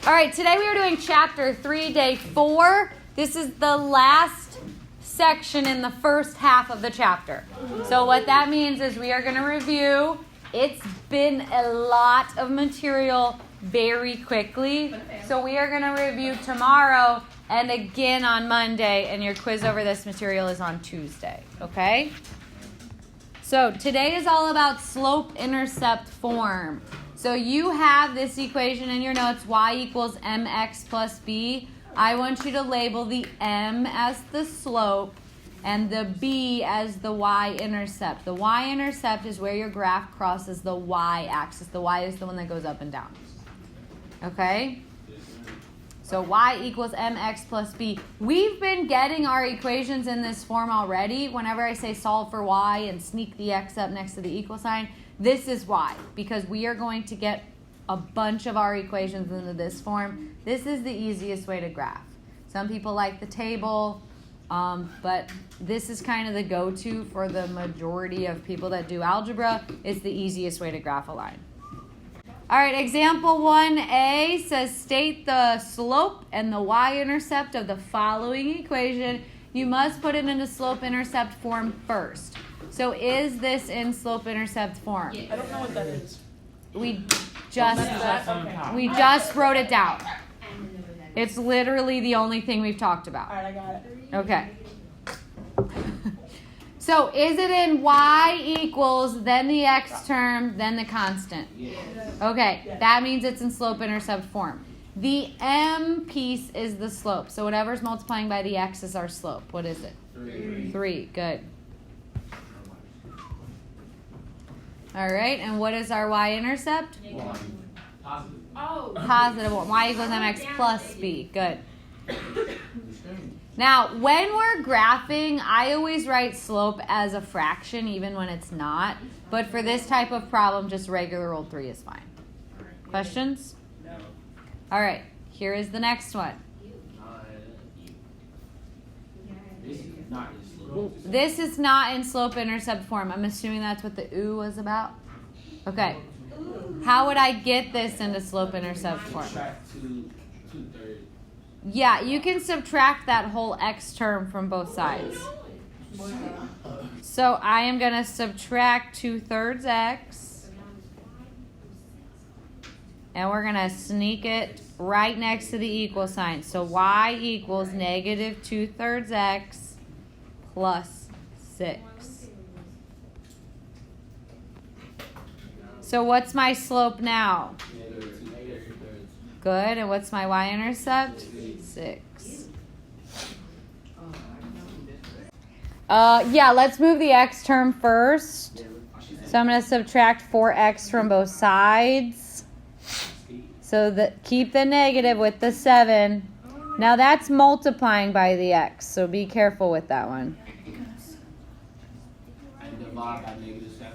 All right, today we are doing chapter 3, day 4. This is the last section in the first half of the chapter. So what that means is we are going to review. It's been a lot of material very quickly. So we are going to review tomorrow and again on Monday, and your quiz over this material is on Tuesday, okay? So today is all about slope-intercept form. So you have this equation in your notes, y equals mx plus b. I want you to label the m as the slope and the b as the y-intercept. The y-intercept is where your graph crosses the y-axis. The y is the one that goes up and down. Okay? So y equals mx plus b. We've been getting our equations in this form already. Whenever I say solve for y and sneak the x up next to the equal sign, this is why, because we are going to get a bunch of our equations into this form. This is the easiest way to graph. Some people like the table, but this is kind of the go-to for the majority of people that do algebra. It's the easiest way to graph a line. All right, example 1a says state the slope and the y-intercept of the following equation. You must put it into slope-intercept form first. So is this in slope-intercept form? I don't know what that is. We just wrote it down. It's literally the only thing we've talked about. All right, I got it. Okay. So is it in y equals, then the x term, then the constant? Okay, that means it's in slope-intercept form. The m piece is the slope. So whatever's multiplying by the x is our slope. What is it? 3. Good. All right, and what is our y-intercept? Positive 1. Y equals mx plus b. Good. Now, when we're graphing, I always write slope as a fraction, even when it's not. But for this type of problem, just regular old 3 is fine. Questions? No. All right, here is the next one. This is not in slope-intercept form. I'm assuming that's what the ooh was about. Okay. How would I get this into slope-intercept form? Yeah, you can subtract that whole x term from both sides. So I am going to subtract 2/3 x. And we're going to sneak it right next to the equal sign. So y equals negative 2/3 x plus 6. So what's my slope now? Good. And what's my y-intercept? 6. Yeah, let's move the x term first. So I'm going to subtract 4x from both sides. So keep the negative with the 7. Now that's multiplying by the x, so be careful with that one. And divide by negative 7.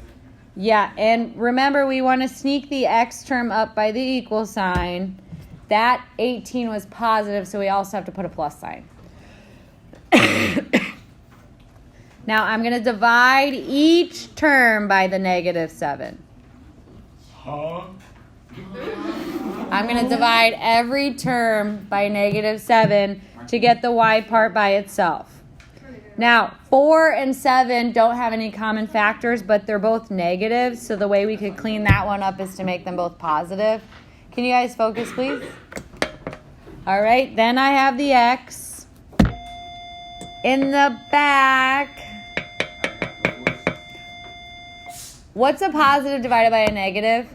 Yeah, and remember we want to sneak the x term up by the equal sign. That 18 was positive, so we also have to put a plus sign. Now I'm going to divide each term by the negative 7. I'm going to divide every term by negative 7 to get the y part by itself. Now, 4 and 7 don't have any common factors, but they're both negative, so the way we could clean that one up is to make them both positive. Can you guys focus, please? All right, then I have the x. In the back, what's a positive divided by a negative?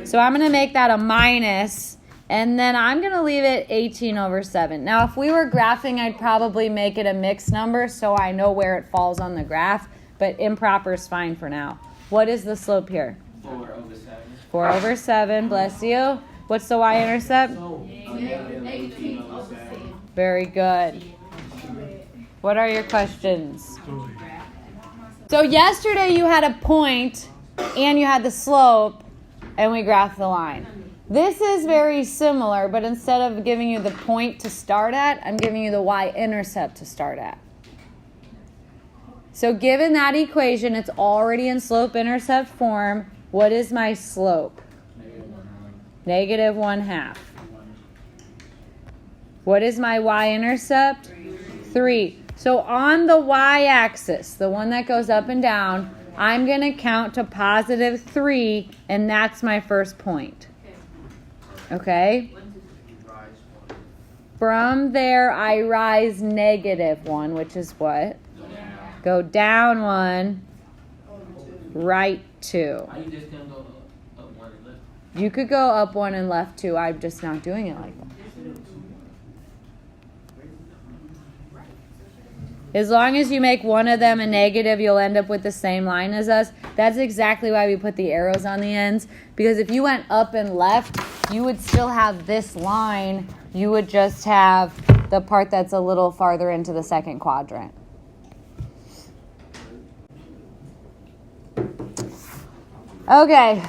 So I'm going to make that a minus, and then I'm going to leave it 18/7. Now, if we were graphing, I'd probably make it a mixed number so I know where it falls on the graph, but improper is fine for now. What is the slope here? 4/7. 4/7, bless you. What's the y-intercept? Very good. What are your questions? So yesterday you had a point, and you had the slope, and we graphed the line. This is very similar, but instead of giving you the point to start at, I'm giving you the y-intercept to start at. So given that equation, it's already in slope-intercept form. What is my slope? -1/2. -1/2. What is my y-intercept? 3. So on the y-axis, the one that goes up and down, I'm going to count to positive 3, and that's my first point. Okay? From there, I rise negative 1, which is what? Go down 1, right 2. Are you just gonna go up one and left? You could go up 1 and left 2. I'm just not doing it like that. As long as you make one of them a negative, you'll end up with the same line as us. That's exactly why we put the arrows on the ends. Because if you went up and left, you would still have this line. You would just have the part that's a little farther into the second quadrant. Okay.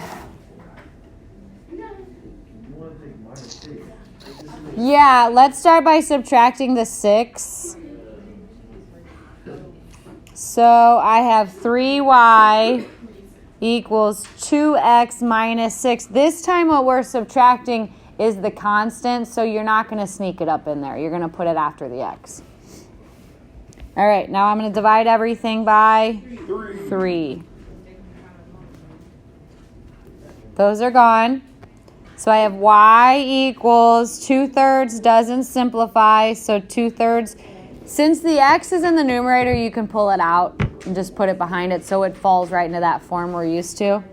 Yeah, let's start by subtracting the 6. So I have 3y equals 2x minus 6. This time what we're subtracting is the constant, so you're not going to sneak it up in there. You're going to put it after the x. All right, now I'm going to divide everything by 3. Those are gone. So I have y equals 2/3 doesn't simplify, so 2/3. Since the x is in the numerator, you can pull it out and just put it behind it so it falls right into that form we're used to.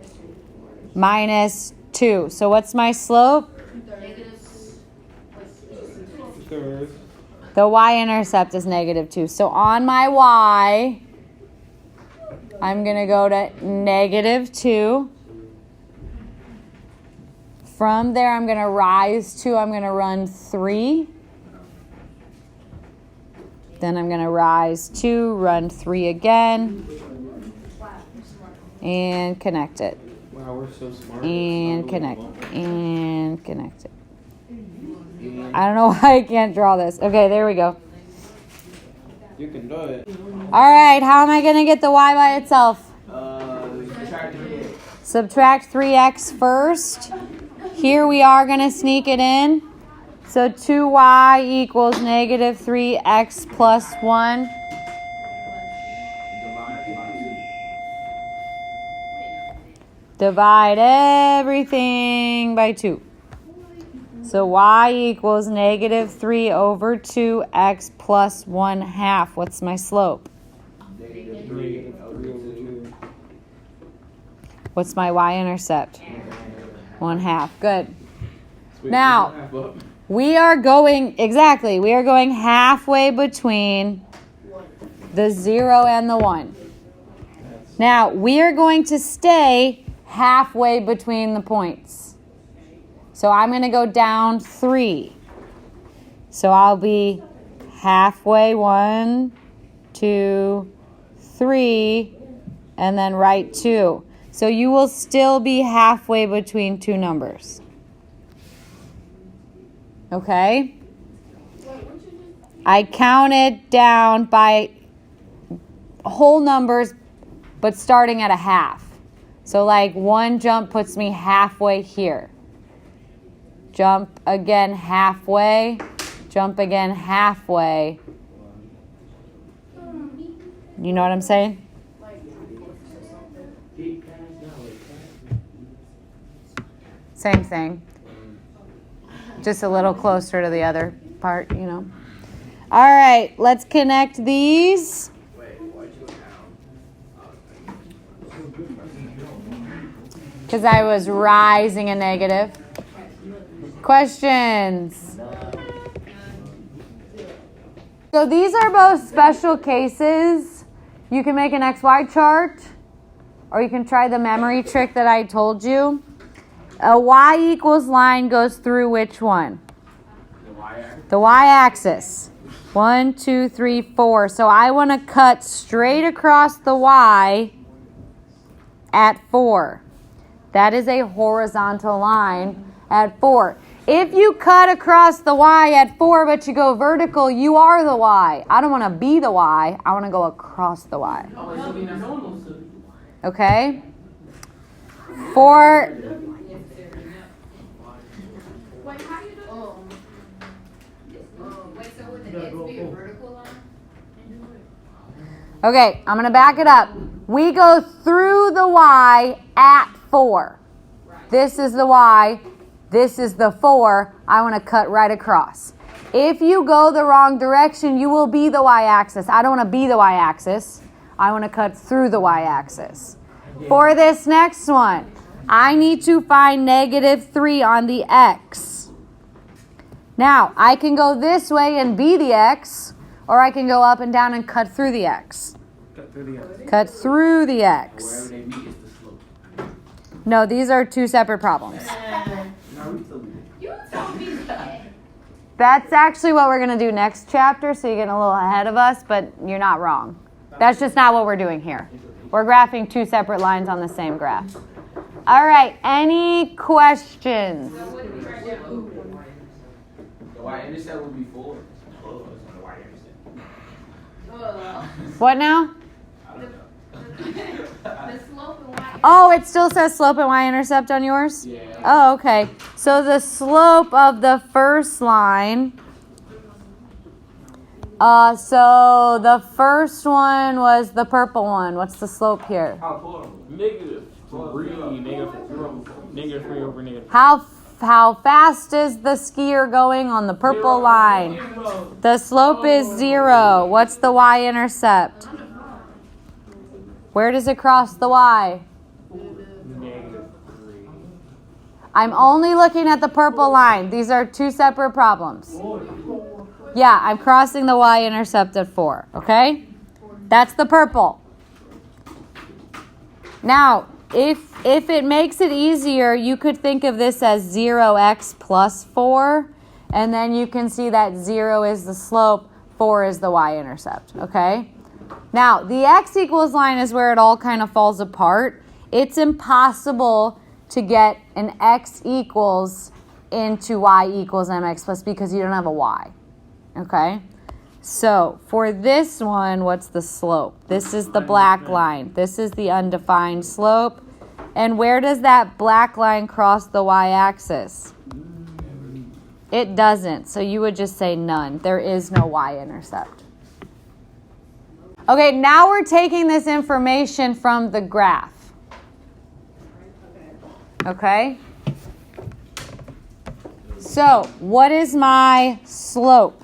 Minus 2. So what's my slope? The y-intercept is negative 2. So on my y, I'm going to go to negative 2. From there, I'm going to rise 2. I'm going to run 3. Then I'm going to rise 2, run 3 again, and connect it. Wow, we're so smart. And connect it. I don't know why I can't draw this. Okay, there we go. You can do it. All right, how am I going to get the y by itself? Subtract 3x first. Here we are going to sneak it in. So 2y equals negative 3x plus 1. Divide everything by 2. So y equals negative 3 over 2x plus 1/2. What's my slope? Negative 3 over 2. What's my y-intercept? 1/2. Good. Now, we are going halfway between the 0 and the 1. Now, we are going to stay halfway between the points. So I'm going to go down 3. So I'll be halfway, 1, 2, 3, and then right 2. So you will still be halfway between two numbers. Okay? I counted down by whole numbers, but starting at a half. So like one jump puts me halfway here. Jump again halfway. Jump again halfway. You know what I'm saying? Same thing. Just a little closer to the other part, you know. All right, let's connect these. Because I was rising a negative. Questions? So these are both special cases. You can make an XY chart, or you can try the memory trick that I told you. A y equals line goes through which one? The y-axis. 1, 2, 3, 4. So I want to cut straight across the y at 4. That is a horizontal line at 4. If you cut across the y at 4 but you go vertical, you are the y. I don't want to be the y. I want to go across the y. Okay? For... Wait, so would the x be a vertical line? Okay, I'm going to back it up. We go through the y at 4. This is the y. This is the 4. I want to cut right across. If you go the wrong direction, you will be the y-axis. I don't want to be the y-axis. I want to cut through the y-axis. For this next one, I need to find negative 3 on the x. Now, I can go this way and be the x, or I can go up and down and cut through the x. Cut through the x. Cut through the Wherever x. they meet is the slope. No, these are two separate problems. No, we still do You told me that. That's actually what we're going to do next chapter, so you're getting a little ahead of us, but you're not wrong. That's just not what we're doing here. We're graphing two separate lines on the same graph. All right, any questions? So what do we write down? The y-intercept would be 4. Oh, it's on the y-intercept. What now? I don't know. The slope and y. Oh, it still says slope and y-intercept on yours? Yeah. Oh, okay. So the slope of the first line, so the first one was the purple one. What's the slope here? Negative 3, negative 3 over negative. How fast is the skier going on the purple line? The slope is 0. What's the y-intercept? Where does it cross the y? Negative 3. I'm only looking at the purple line. These are two separate problems. Yeah, I'm crossing the y-intercept at 4, okay? That's the purple. Now, if it makes it easier, you could think of this as 0x plus 4, and then you can see that 0 is the slope, 4 is the y-intercept, okay? Now, the x equals line is where it all kind of falls apart. It's impossible to get an x equals into y equals mx plus b because you don't have a y, okay? So, for this one, what's the slope? This is the black line. This is the undefined slope. And where does that black line cross the y-axis? It doesn't. So you would just say none. There is no y-intercept. Okay, now we're taking this information from the graph. Okay? So, what is my slope?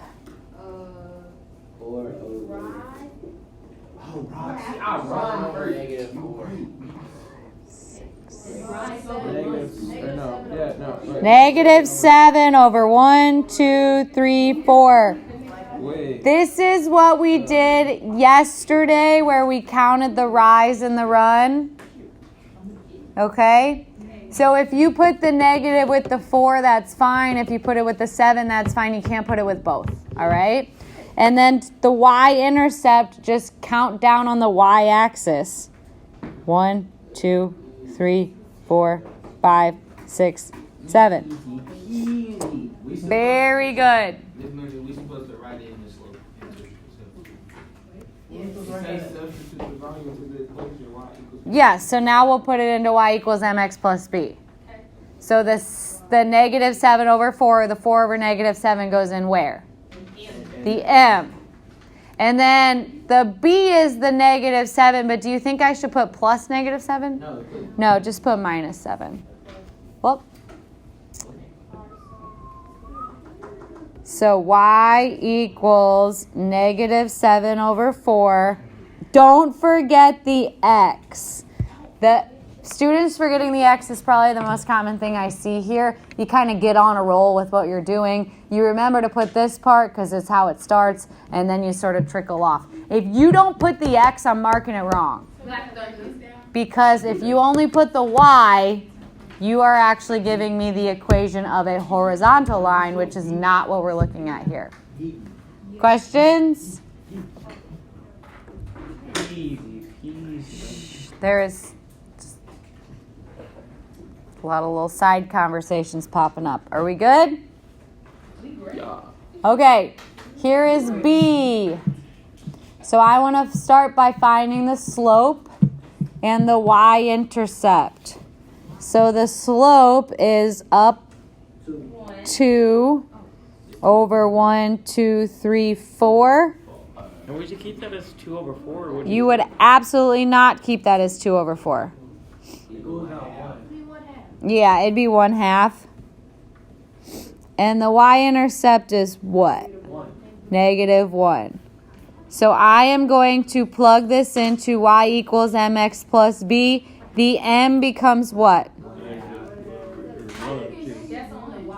4 over. Oh, right. I run over negative 4. Negative 7 over 1, 2, 3, 4. Wait. This is what we did yesterday where we counted the rise and the run. Okay? So if you put the negative with the 4, that's fine. If you put it with the 7, that's fine. You can't put it with both. All right? And then the y-intercept, just count down on the y-axis. 1, 2, 3, 4, 5, 6, 7. Very good. This means we supposed to write it in the slope. Yeah, so now we'll put it into y equals mx plus b. So the negative 7 over 4, the 4 over negative 7 goes in where? The m. And then the b is the negative 7, but do you think I should put plus negative 7? No. No, just put minus 7. Well, so y equals negative 7 over 4. Don't forget the x. The students forgetting the x is probably the most common thing I see here. You kind of get on a roll with what you're doing. You remember to put this part because it's how it starts, and then you sort of trickle off. If you don't put the x, I'm marking it wrong. Because if you only put the y, you are actually giving me the equation of a horizontal line, which is not what we're looking at here. Questions? There is a lot of little side conversations popping up. Are we good? Yeah. Okay, here is B. So I want to start by finding the slope and the y-intercept. So the slope is up 2. over 1, 2, 3, 4. And would you keep that as 2 over 4? Or would You would absolutely not keep that as 2 over 4. It goes down 1. Yeah, it'd be 1/2. And the y-intercept is what? 1. -1. So I am going to plug this into y equals mx plus b. The m becomes what? That's only Y.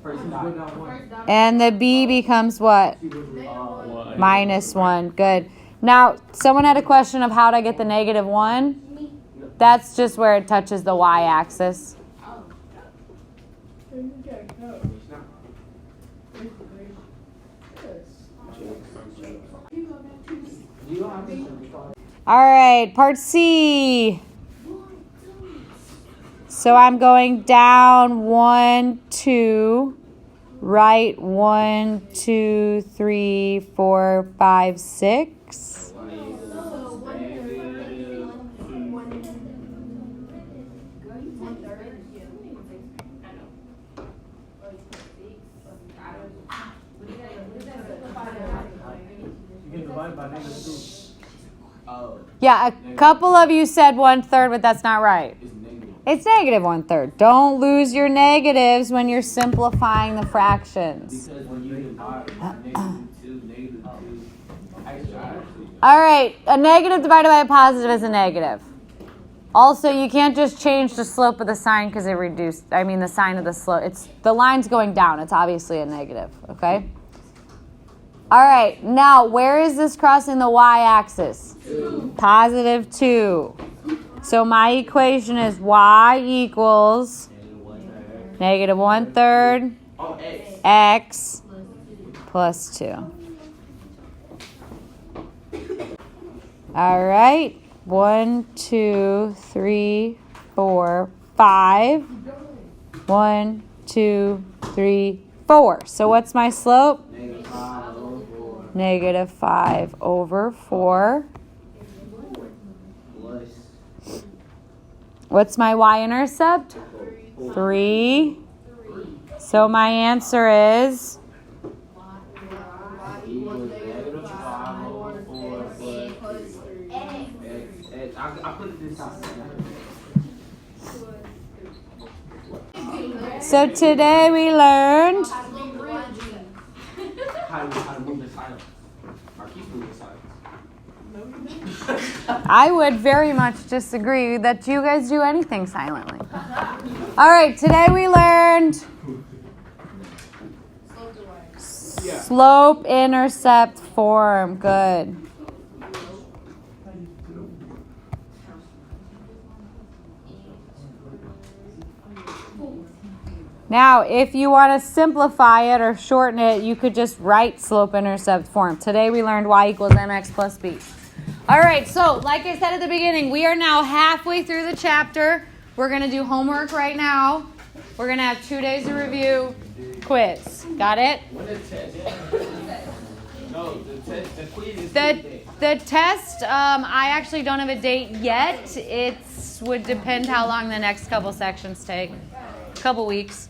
First go down 1. And the b becomes what? -1. Good. Now, someone had a question of how to get the -1. That's just where it touches the y-axis. All right, part C. So I'm going down 1, 2, right 1, 2, 3, 4, 5, 6. You can divide by -2. Yeah, a couple of you said 1/3, but that's not right. It's negative. It's -1/3. Don't lose your negatives when you're simplifying the fractions. Because when you divide by -2, All right, a negative divided by a positive is a negative. Also, you can't just change the slope of the sign because it reduced. The sign of the slope. It's the line's going down. It's obviously a negative. Okay. All right. Now, where is this crossing the y-axis? 2. +2. So my equation is y equals -1/3 x plus 2. All right. 1, 2, 3, 4, 5. 1, 2, 3, 4. So what's my slope? -5 over 4. What's my y-intercept? 3. So my answer is I put this out. So today we learned How to move the silence. Marquise move the silence. I would very much disagree that you guys do anything silently. All right, today we learned slope intercept form. Good. Now, if you want to simplify it or shorten it, you could just write slope intercept form. Today we learned y equals mx plus b. All right, so like I said at the beginning, we are now halfway through the chapter. We're going to do homework right now. We're going to have 2 days of review, quiz. Got it? When the test? No, the quiz is The test, I actually don't have a date yet. It would depend how long the next couple sections take. A couple weeks.